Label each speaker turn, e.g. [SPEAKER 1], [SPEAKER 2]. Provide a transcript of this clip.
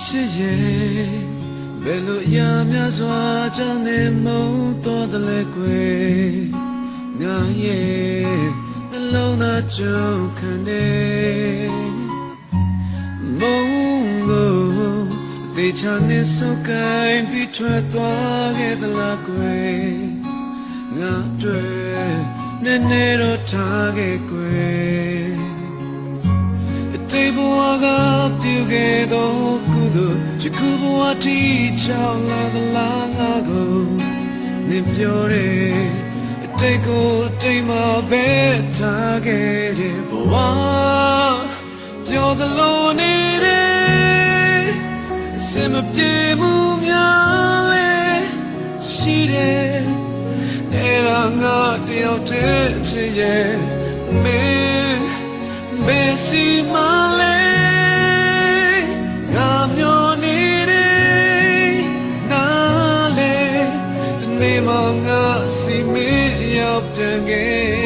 [SPEAKER 1] ချစ်ရဲ့ဘယ်လိုအရာများစွာကြောင့်နေမုန်းတော်တယ်လဲကွယ်ငါရဲ့နှလုံးသားကြုံခံတယ်မုန်းကိုတေချာနေစုပ်ကိုင်းပြီးထွက်သွားခဲ့သလားကွယ်ငါတွေ့နေနေတော့ထားခဲ့ကွယ်တေဘဝကပြုခဲ့သောကုသိုလ်ယခုဘဝထိချောင်းလာသလားငါကိုနေပြောတယ်အတိတ်ကိုတိမ်မှာပဲထားခဲ့တဲ့ဘဝပြောသလိုနေတယ်အစမပြေမှုများလဲရှိတယ်အဲ့ဒါငါတယောက်တည်းချစ်ရဲ့မေစီမလေးငါမျောနေတယ်နားလေဒီနေ့မှငါစီမေးရောက်ပြန်ခဲ့